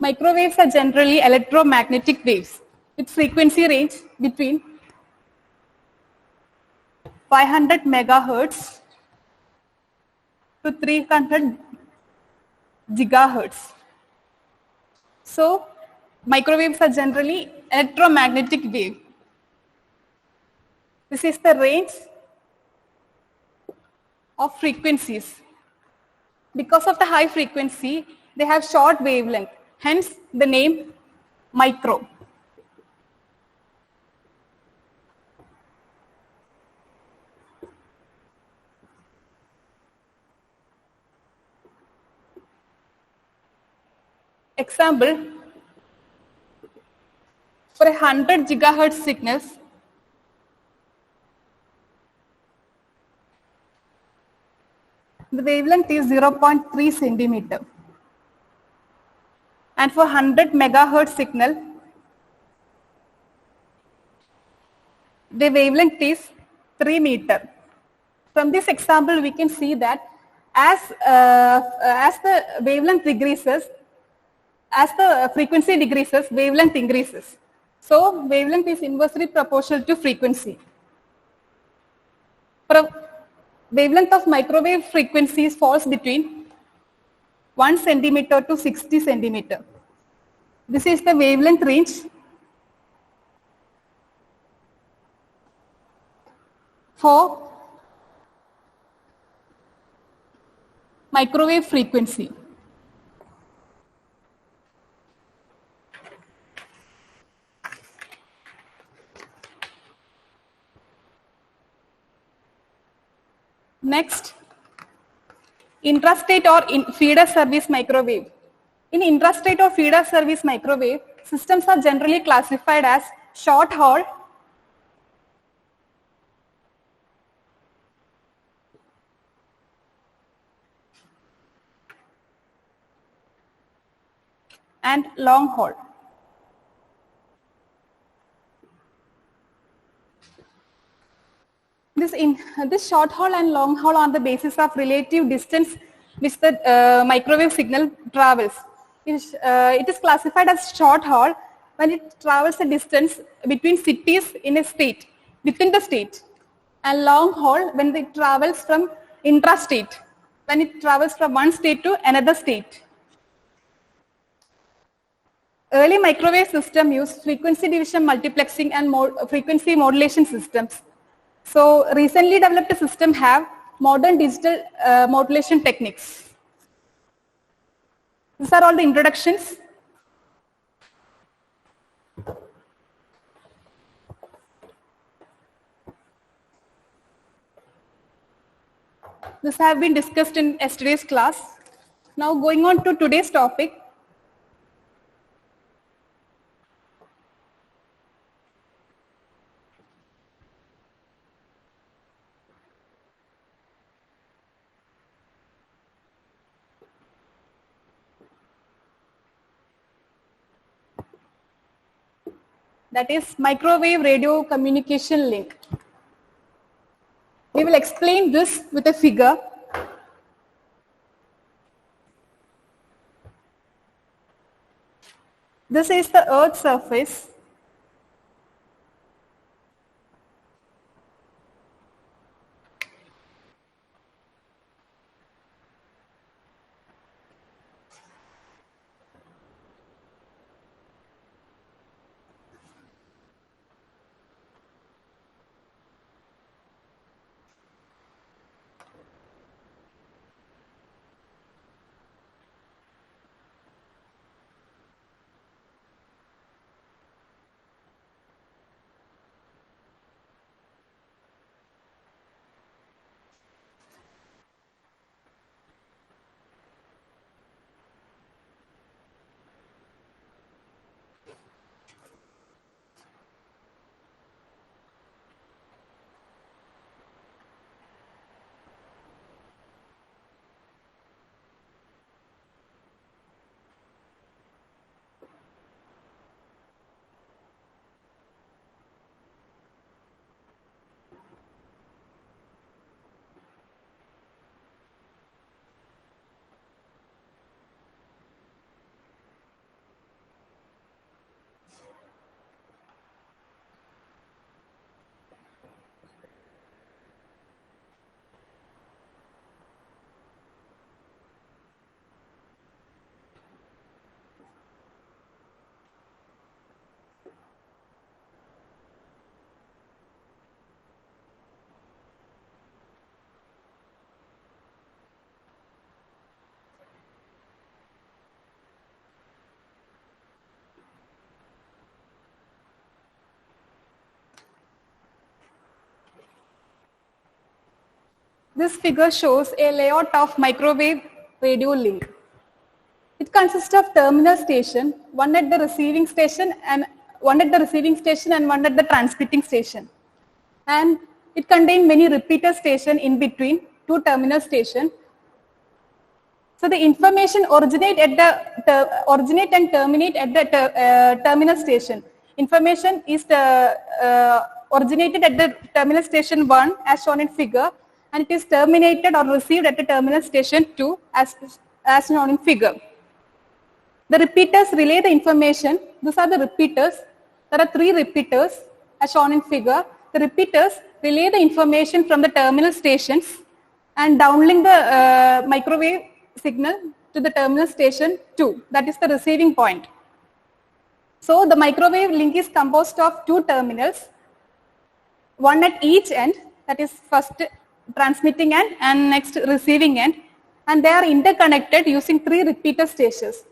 Microwaves are generally electromagnetic waves with frequency range between 500 megahertz to 300 gigahertz. So, microwaves are generally electromagnetic wave. This is the range of frequencies. Because of the high frequency, they have short wavelength, hence the name micro. Example, for 100 gigahertz signals, the wavelength is 0.3 centimeter. And for 100 megahertz signal, the wavelength is 3 meter. From this example, we can see that as the wavelength decreases, as the frequency decreases, wavelength increases. So, wavelength is inversely proportional to frequency. Wavelength of microwave frequencies falls between 1 centimeter to 60 centimeter. This is the wavelength range for microwave frequency. Next, intrastate or feeder service microwave. In intrastate or feeder service microwave, systems are generally classified as short haul, and long haul. This short haul and long haul on the basis of relative distance which the microwave signal travels. It is classified as short haul when it travels a distance between cities in a state, within the state, and long haul when it travels from intrastate, when it travels from one state to another state. Early microwave system used frequency division multiplexing and frequency modulation systems. So recently developed system have modern digital modulation techniques. These are all the introductions. This have been discussed in yesterday's class. Now going on to today's topic. That is microwave radio communication link. We will explain this with a figure. This is the Earth's surface. This figure shows a layout of microwave radio link. It consists of terminal station, one at the receiving station and one at the transmitting station. And it contains many repeater stations in between two terminal stations. So the information originate and terminate at the terminal station. Information is originated at the terminal station 1 as shown in figure, and it is terminated or received at the terminal station 2 as shown in figure. The repeaters relay the information. These are the repeaters. There are 3 repeaters as shown in figure. The repeaters relay the information from the terminal stations and downlink the microwave signal to the terminal station 2, that is the receiving point. So the microwave link is composed of 2 terminals, one at each end, that is first transmitting end and next receiving end, and they are interconnected using 3 repeater stations.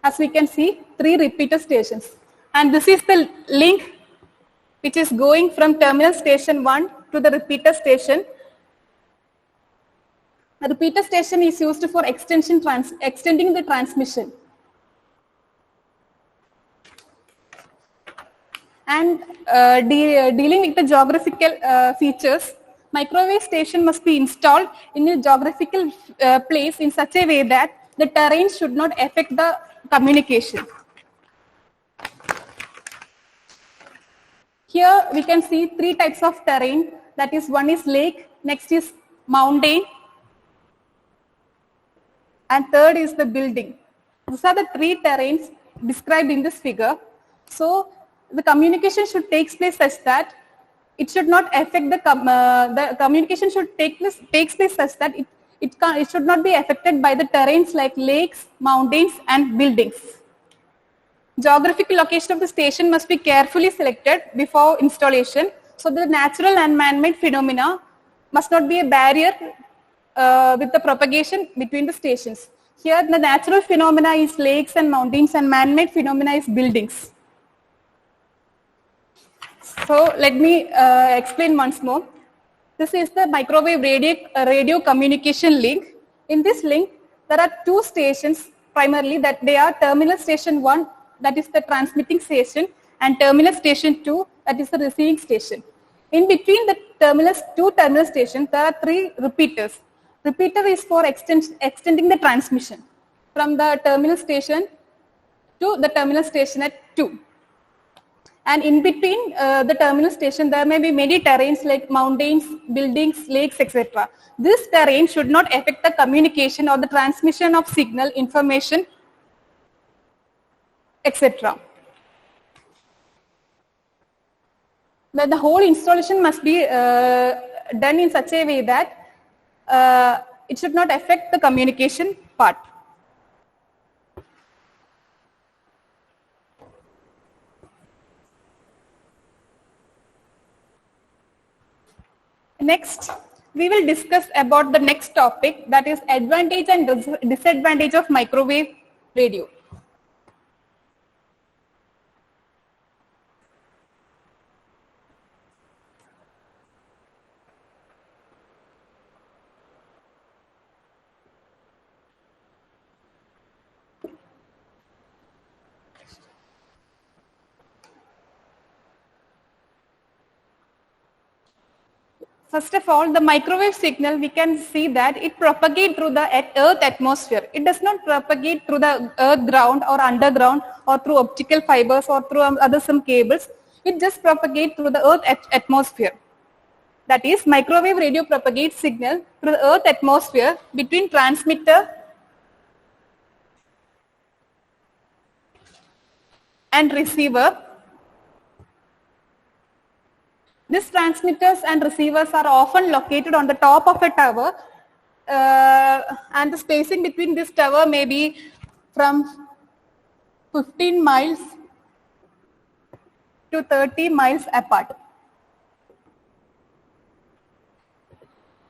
As we can see, 3 repeater stations. And this is the link which is going from terminal station 1 to the repeater station. The repeater station is used for extending the transmission. And dealing with the geographical features, microwave station must be installed in a geographical place in such a way that the terrain should not affect the communication. Here we can see 3 types of terrain, that is, one is lake, next is mountain, and third is the building. These are the 3 terrains described in this figure. So the communication should take place such that it should not affect the communication should take place such that it should not be affected by the terrains like lakes, mountains, and buildings. Geographical location of the station must be carefully selected before installation, so the natural and man-made phenomena must not be a barrier with the propagation between the stations. Here the natural phenomena is lakes and mountains, and man-made phenomena is buildings. So let me explain once more. This is the microwave radio communication link. In this link, there are 2 stations primarily, that they are terminal station 1, that is the transmitting station, and terminal station 2, that is the receiving station. In between the 2 terminal stations, there are 3 repeaters. Repeater is for extending the transmission from the terminal station to the terminal station at 2. And in between the terminal station, there may be many terrains like mountains, buildings, lakes, etc. This terrain should not affect the communication or the transmission of signal, information, etc. But the whole installation must be done in such a way that it should not affect the communication part. Next, we will discuss about the next topic, that is advantage and disadvantage of microwave radio. First of all, the microwave signal, we can see that it propagates through the earth atmosphere. It does not propagate through the earth ground or underground or through optical fibers or through some cables. It just propagates through the earth atmosphere. That is, microwave radio propagates signal through the earth atmosphere between transmitter and receiver. These transmitters and receivers are often located on the top of a tower, and the spacing between this tower may be from 15 miles to 30 miles apart.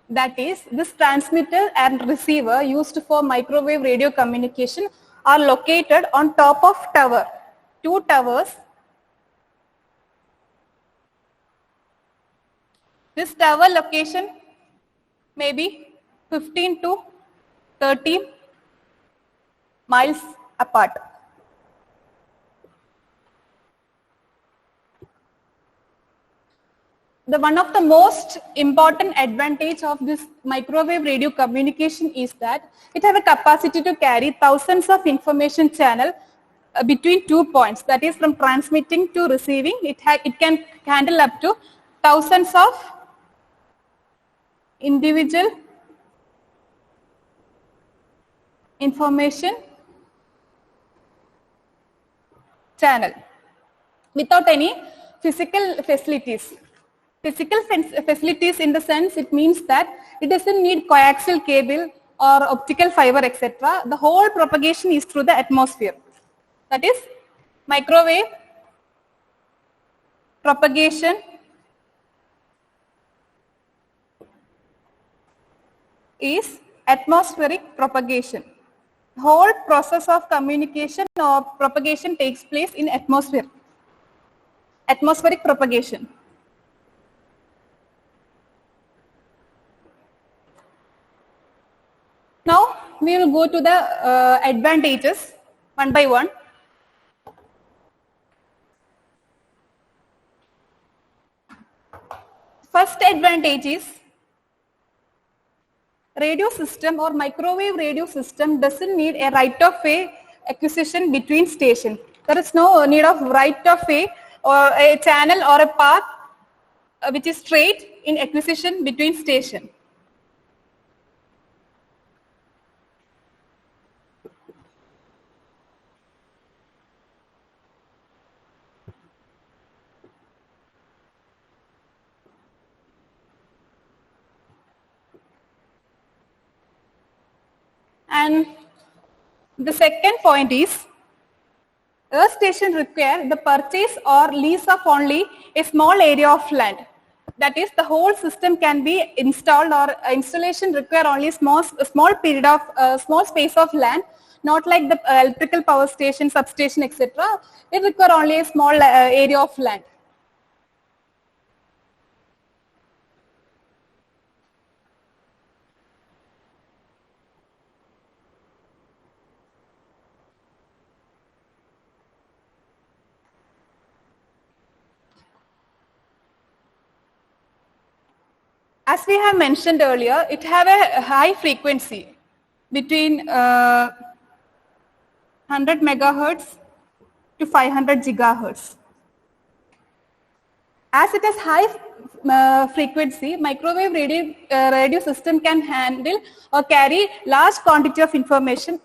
That is, this transmitter and receiver used for microwave radio communication are located on top of tower, 2 towers. This tower location maybe 15 to 30 miles apart. One of the most important advantage of this microwave radio communication is that it has a capacity to carry thousands of information channel between 2 points. That is, from transmitting to receiving, it can handle up to thousands of individual information channel without any physical facilities. Physical facilities in the sense it means that it doesn't need coaxial cable or optical fiber, etc. The whole propagation is through the atmosphere. That is, microwave propagation is atmospheric propagation. The whole process of communication or propagation takes place in atmosphere. Atmospheric propagation. Now we will go to the advantages one by one. First advantage is radio system or microwave radio system doesn't need a right of way acquisition between stations. There is no need of right of way or a channel or a path which is straight in acquisition between stations. And the second point is, earth station require the purchase or lease of only a small area of land. That is, the whole system can be installed or installation require only a small period of small space of land, not like the electrical power station, substation, etc. It require only a small area of land. As we have mentioned earlier, it have a high frequency between 100 megahertz to 500 gigahertz. As it has high frequency, microwave radio system can handle or carry large quantity of information.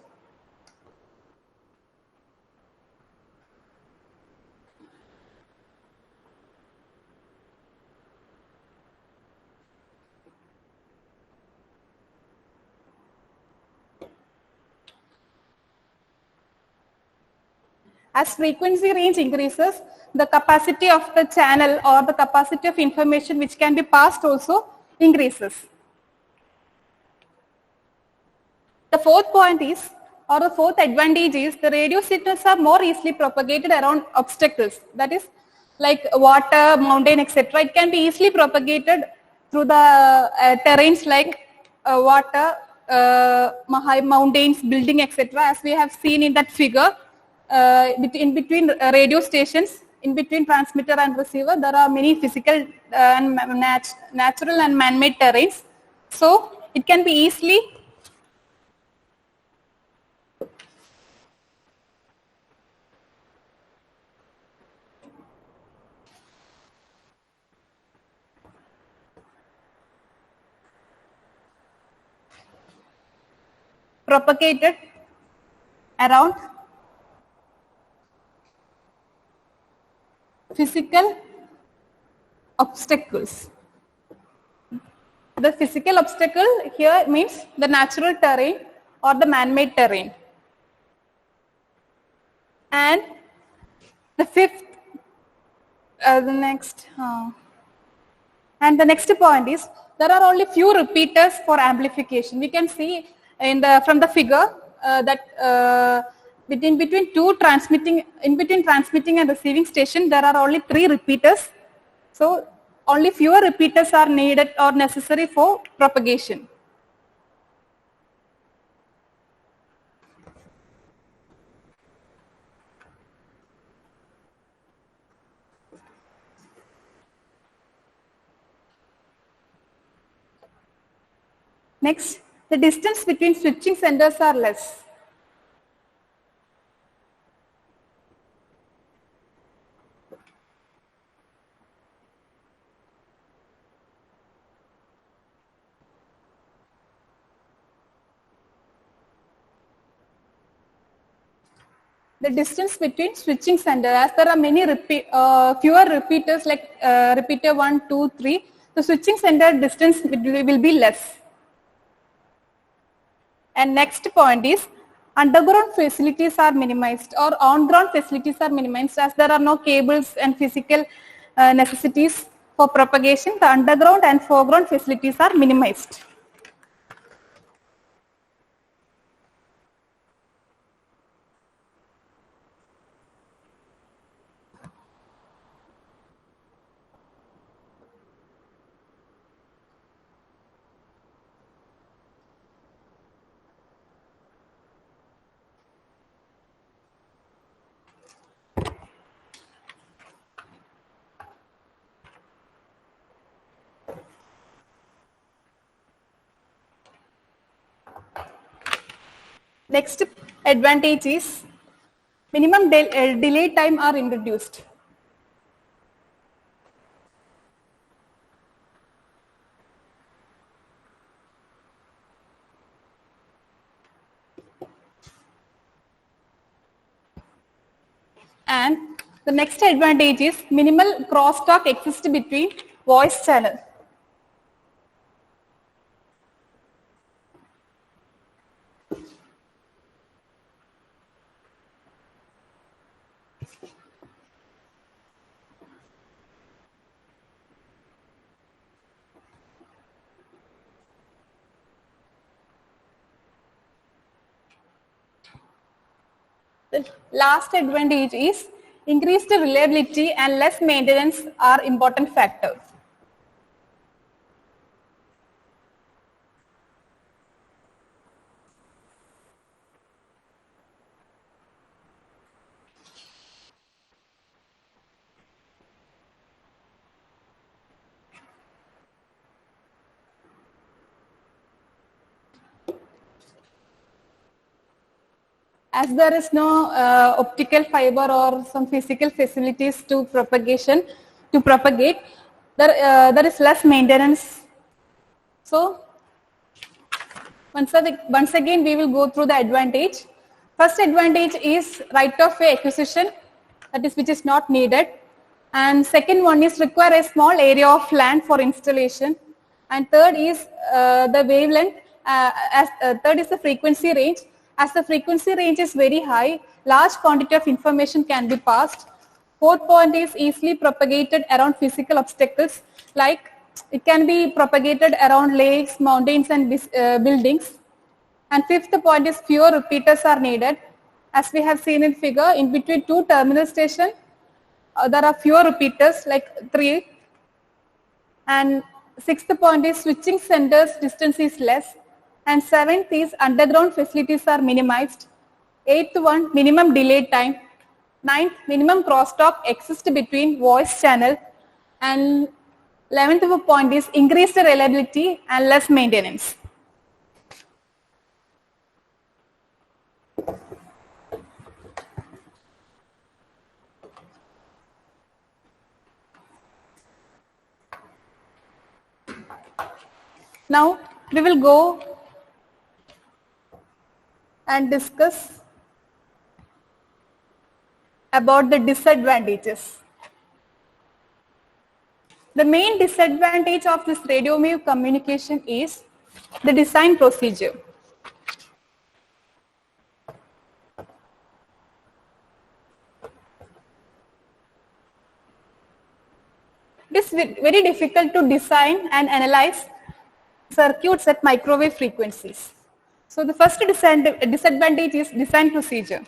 As frequency range increases, the capacity of the channel or the capacity of information which can be passed also increases. The fourth point is, or the fourth advantage is, the radio signals are more easily propagated around obstacles. That is, like water, mountain, etc. It can be easily propagated through the terrains like water, high mountains, building, etc. As we have seen in that figure. In between radio stations, in between transmitter and receiver, there are many physical and natural and man-made terrains. So it can be easily propagated around physical obstacles. The physical obstacle here means the natural terrain or the man-made terrain. And the fifth, the next point is, there are only few repeaters for amplification. We can see from the figure that in between transmitting and receiving station, there are only 3 repeaters. So only fewer repeaters are needed or necessary for propagation. Next, the distance between switching centers are less. The distance between switching center, as there are many fewer repeaters like repeater 1, 2, 3, the switching center distance will be less. And next point is underground facilities are minimized or on-ground facilities are minimized, as there are no cables and physical necessities for propagation. The underground and foreground facilities are minimized. Next advantage is minimum delay time are introduced. And the next advantage is minimal crosstalk exists between voice channel. The last advantage is increased reliability and less maintenance are important factors. As there is no optical fiber or some physical facilities to propagate, there is less maintenance. So once again we will go through the advantage. First advantage is right of way acquisition, that is which is not needed. And second one is require a small area of land for installation. And third is the wavelength, third is the frequency range. As the frequency range is very high, large quantity of information can be passed. Fourth point is easily propagated around physical obstacles, like it can be propagated around lakes, mountains and buildings. And fifth point is fewer repeaters are needed. As we have seen in figure, in between two terminal stations, there are fewer repeaters, like 3. And sixth point is switching centers distance is less. And seventh is underground facilities are minimized. Eighth one, minimum delay time. Ninth, minimum crosstalk exists between voice channel. And 11th point is increased reliability and less maintenance. Now we will go and discuss about the disadvantages. The main disadvantage of this radio wave communication is the design procedure. It is very difficult to design and analyze circuits at microwave frequencies. So the first disadvantage is design procedure.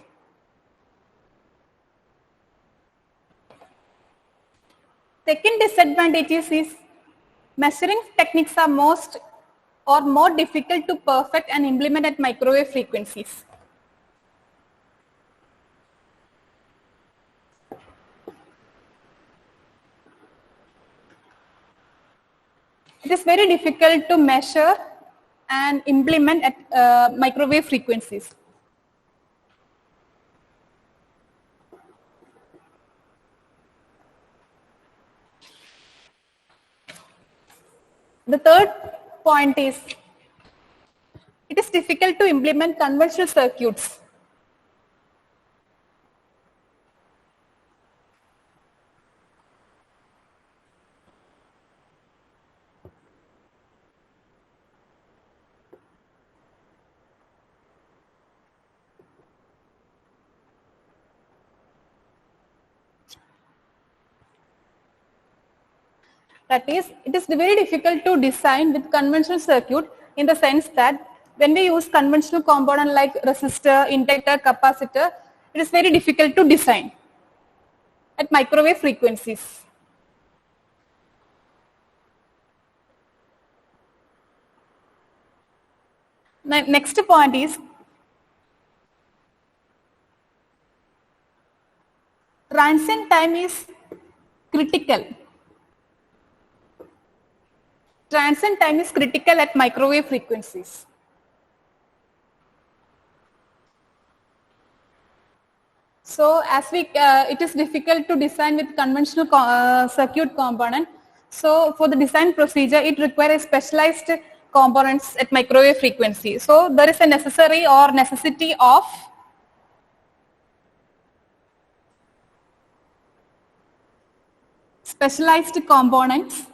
Second disadvantage is measuring techniques are more difficult to perfect and implement at microwave frequencies. It is very difficult to measure and implement at microwave frequencies. The third point is it is difficult to implement conventional circuits. That is, it is very difficult to design with conventional circuit in the sense that when we use conventional component like resistor, inductor, capacitor, it is very difficult to design at microwave frequencies. Next point is transient time is critical. Transient time is critical at microwave frequencies. So as it is difficult to design with conventional circuit component. So for the design procedure, it requires specialized components at microwave frequency. So there is a necessity of specialized components.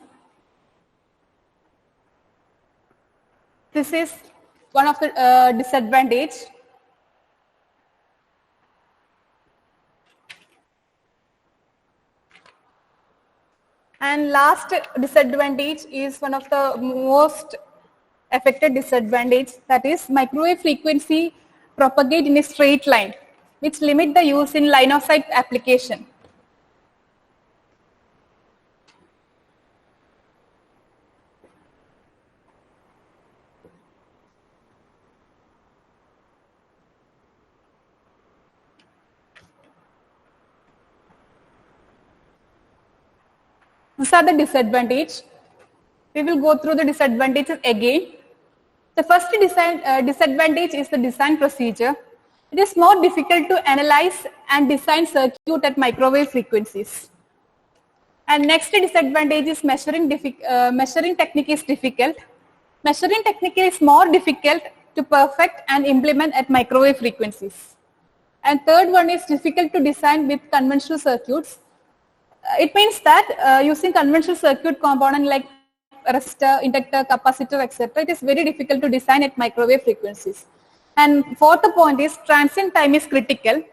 This is one of the disadvantage. And last disadvantage is one of the most affected disadvantage, that is microwave frequency propagate in a straight line, which limit the use in line of sight application. These are the disadvantages. We will go through the disadvantages again. The first disadvantage is the design procedure. It is more difficult to analyze and design circuit at microwave frequencies. And next disadvantage is measuring technique is difficult. Measuring technique is more difficult to perfect and implement at microwave frequencies. And third one is difficult to design with conventional circuits. It means that using conventional circuit component like resistor, inductor, capacitor, etc., it is very difficult to design at microwave frequencies. And fourth point is transient time is critical.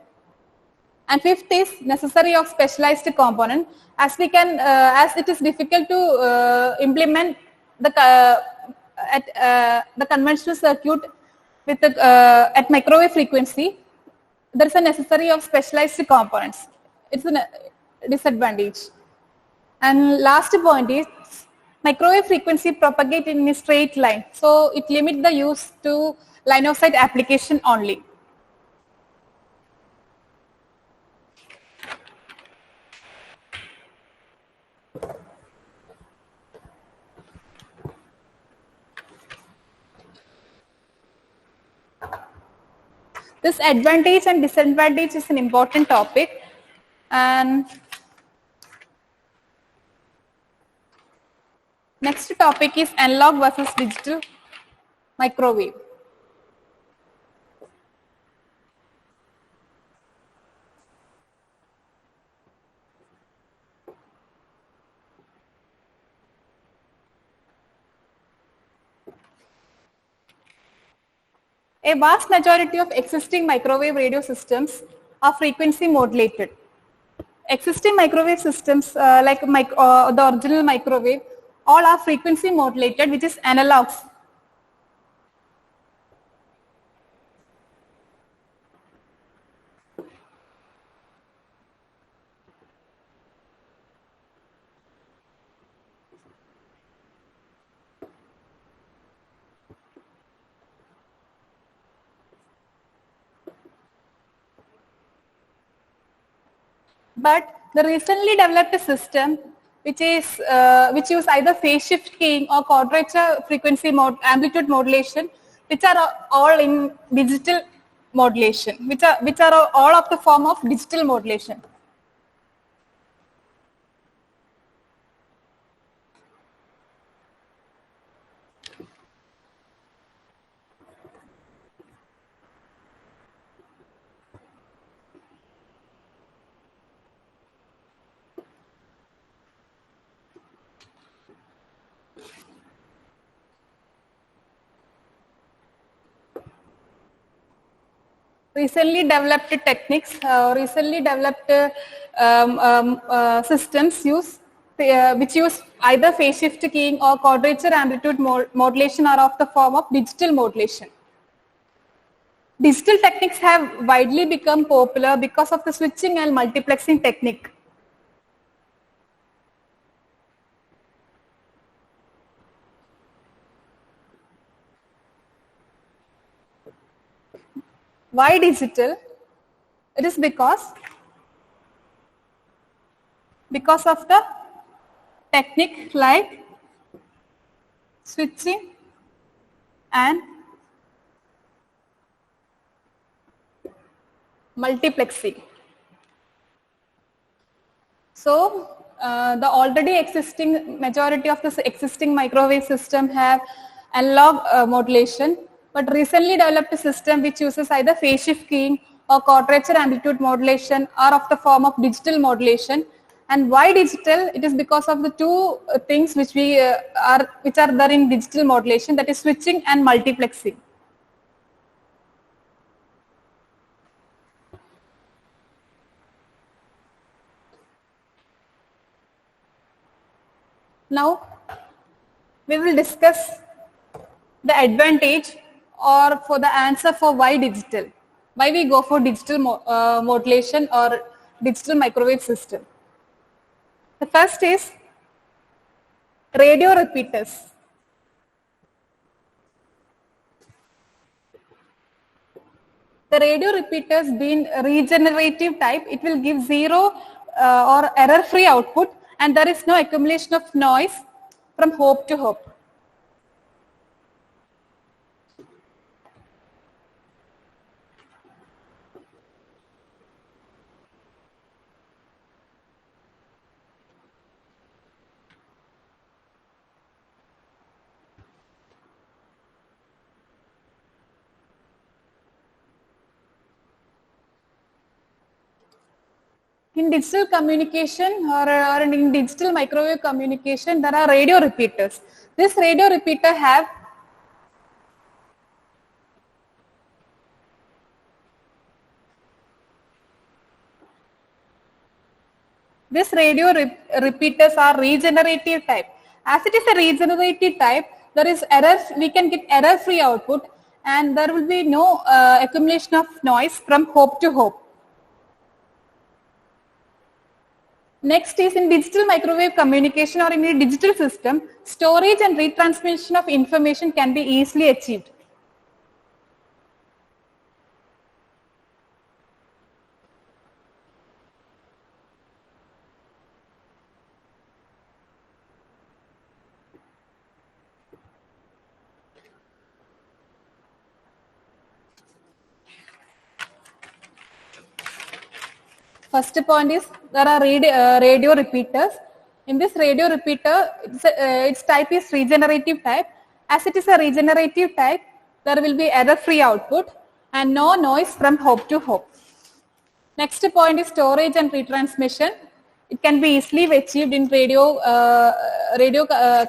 And fifth is necessary of specialized component, as it is difficult to implement the conventional circuit with at microwave frequency. There is a necessary of specialized components. It's a disadvantage. And last point is microwave frequency propagate in a straight line, so it limits the use to line of sight application only. This advantage and disadvantage is an important topic, and next topic is analog versus digital microwave. A vast majority of existing microwave radio systems are frequency modulated. Existing microwave systems like the original microwave, all are frequency modulated, which is analogs. But the recently developed system, which use either phase shift keying or quadrature frequency amplitude modulation, which are all in digital modulation, which are all of the form of digital modulation. Recently developed techniques, recently developed systems which use either phase shift keying or quadrature amplitude modulation are of the form of digital modulation. Digital techniques have widely become popular because of the switching and multiplexing technique. Why digital? It is because of the technique like switching and multiplexing. So the already existing majority of the existing microwave system have analog modulation, but recently developed system which uses either phase shift keying or quadrature amplitude modulation are of the form of digital modulation. And why digital? It is because of the two things which are there in digital modulation, that is switching and multiplexing. Now we will discuss the advantage or for the answer for why digital, why we go for digital modulation or digital microwave system. The first is radio repeaters. The radio repeaters being regenerative type, it will give zero or error-free output, and there is no accumulation of noise from hope to hope. In digital communication or in digital microwave communication, there are radio repeaters. This radio repeater have repeaters are regenerative type. As it is a regenerative type, there is errors. We can get error-free output, and there will be no accumulation of noise from hope to hope. Next is in digital microwave communication or in a digital system, storage and retransmission of information can be easily achieved. First point is there are radio repeaters. In this radio repeater, its type is regenerative type. As it is a regenerative type, there will be error-free output and no noise from hope to hope. Next point is storage and retransmission. It can be easily achieved in radio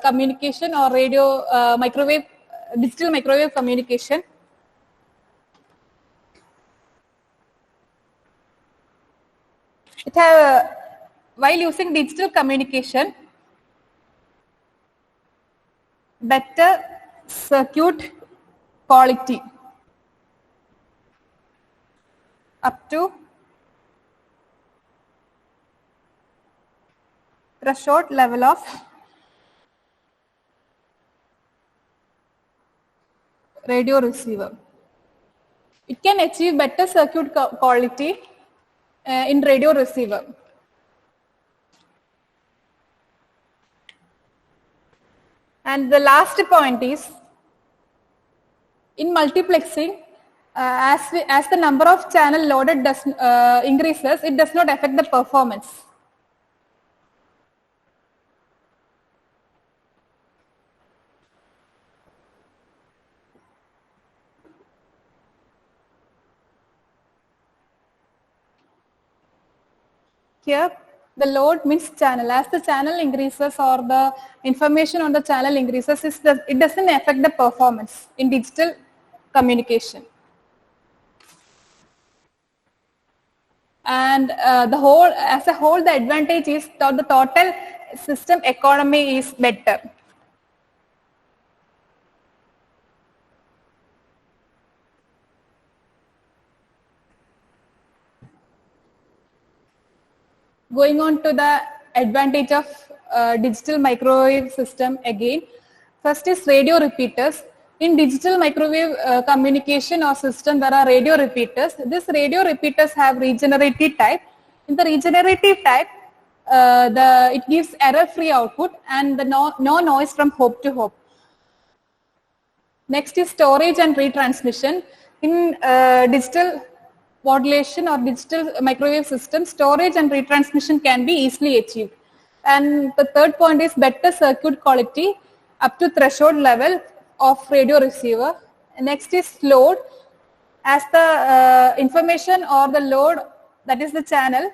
communication or digital microwave communication. While using digital communication, better circuit quality up to threshold level of radio receiver. It can achieve better circuit quality in radio receiver. And the last point is, in multiplexing, as the number of channel loaded increases, it does not affect the performance. Here, the load means channel. As the channel increases or the information on the channel increases, it doesn't affect the performance in digital communication. And as a whole, the advantage is that the total system economy is better. Going on to the advantage of digital microwave system again. First is radio repeaters. In digital microwave communication or system, there are radio repeaters. These radio repeaters have regenerative type. In the regenerative type, it gives error-free output and no noise from hop to hop. Next is storage and retransmission. In digital modulation or digital microwave system, storage and retransmission can be easily achieved. And the third point is better circuit quality up to threshold level of radio receiver. Next is load. As the information or the load, that is the channel,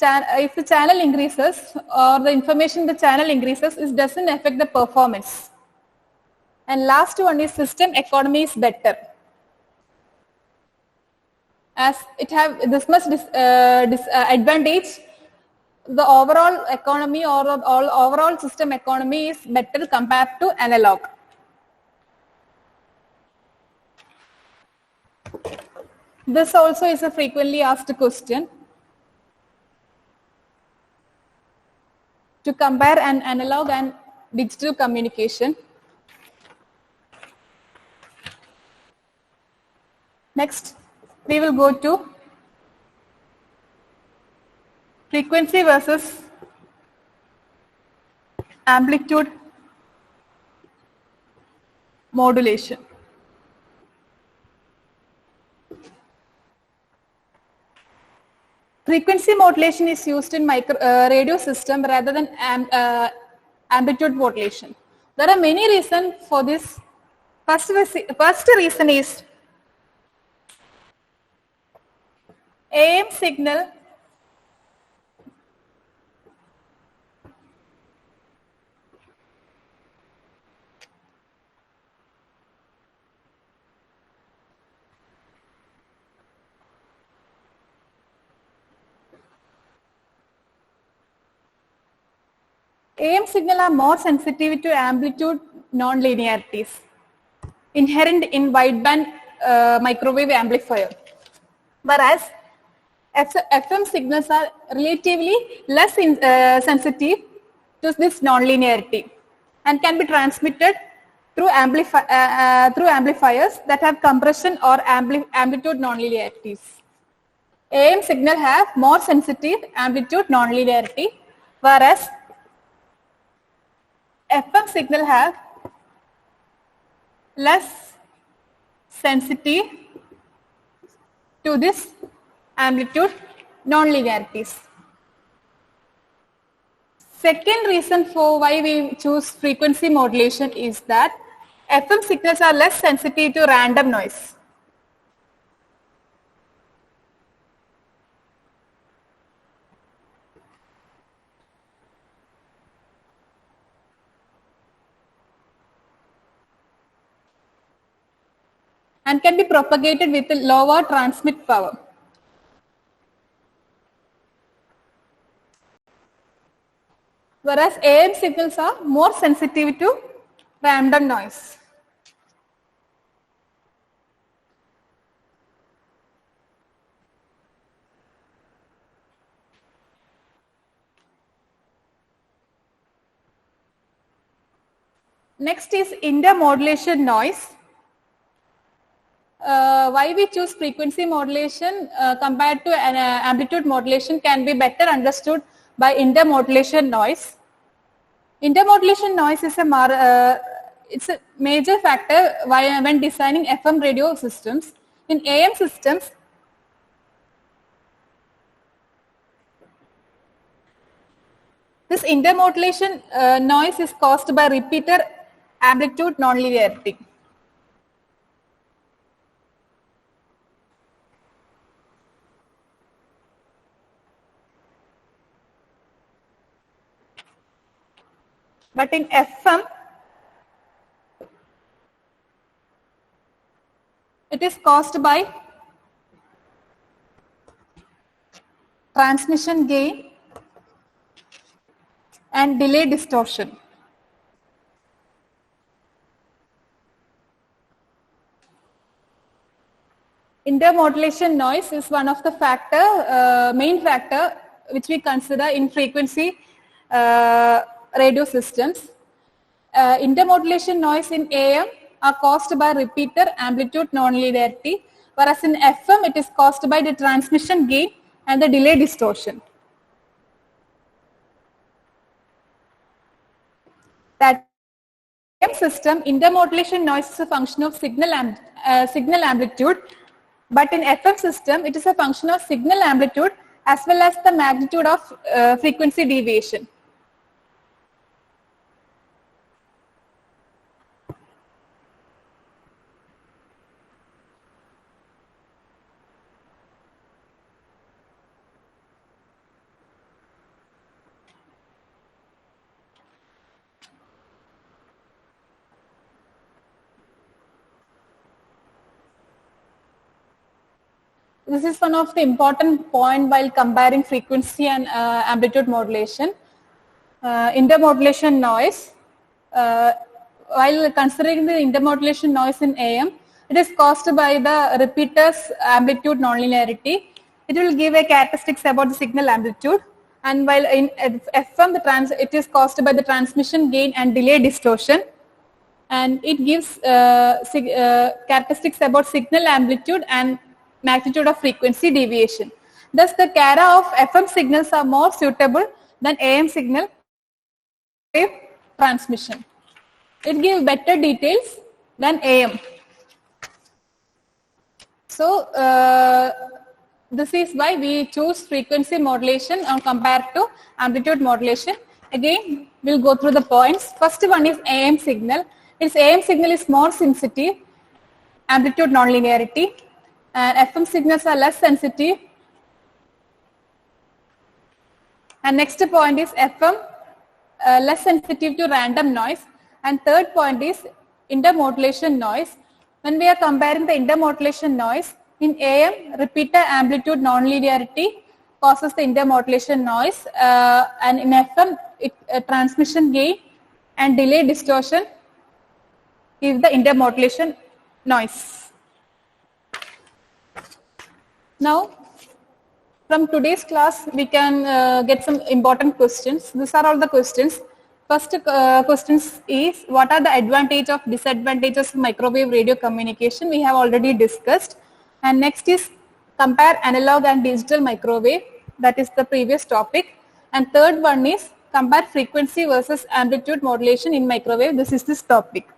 if the channel increases or the information the channel increases, it doesn't affect the performance. And last one is system economy is better. As it have this much advantage, the overall economy or overall system economy is better compared to analog. This also is a frequently asked question. To compare an analog and digital communication. Next, we will go to frequency versus amplitude modulation. Frequency modulation is used in radio system rather than amplitude modulation. There are many reasons for this. First reason is AM signal are more sensitive to amplitude nonlinearities inherent in wideband microwave amplifier, whereas FM signals are relatively less sensitive to this nonlinearity and can be transmitted through amplifiers that have compression or amplitude nonlinearities. AM signal have more sensitive amplitude nonlinearity, whereas FM signal have less sensitive to this amplitude nonlinearities. Second reason for why we choose frequency modulation is that FM signals are less sensitive to random noise. And can be propagated with a lower transmit power. Whereas AM signals are more sensitive to random noise. Next is intermodulation noise. Why we choose frequency modulation compared to an amplitude modulation can be better understood by intermodulation noise. Intermodulation noise is it's a major factor when designing FM radio systems. In AM systems, this intermodulation noise is caused by repeater amplitude nonlinearity. But in FM, it is caused by transmission gain and delay distortion. Intermodulation noise is one of the main factor which we consider in frequency radio systems. Intermodulation noise in AM are caused by repeater amplitude nonlinearity, whereas in FM it is caused by the transmission gain and the delay distortion. That AM system, intermodulation noise is a function of signal amplitude, but in FM system it is a function of signal amplitude as well as the magnitude of frequency deviation. This is one of the important points while comparing frequency and amplitude modulation. Intermodulation noise, while considering the intermodulation noise in AM, it is caused by the repeater's amplitude nonlinearity. It will give a characteristics about the signal amplitude, and while in FM it is caused by the transmission gain and delay distortion, and it gives characteristics about signal amplitude and magnitude of frequency deviation. Thus, the CARA of FM signals are more suitable than AM signal wave transmission. It gives better details than AM. So, this is why we choose frequency modulation compared to amplitude modulation. Again, we'll go through the points. First one is AM signal. Its AM signal is more sensitive, amplitude nonlinearity, and FM signals are less sensitive. And next point is FM less sensitive to random noise. And third point is intermodulation noise. When we are comparing the intermodulation noise, in AM, repeater amplitude nonlinearity causes the intermodulation noise, and in FM, transmission gain and delay distortion is the intermodulation noise. Now, from today's class, we can get some important questions. These are all the questions. First questions is, what are the advantages of disadvantages of microwave radio communication? We have already discussed. And next is, compare analog and digital microwave. That is the previous topic. And third one is, compare frequency versus amplitude modulation in microwave. This is this topic.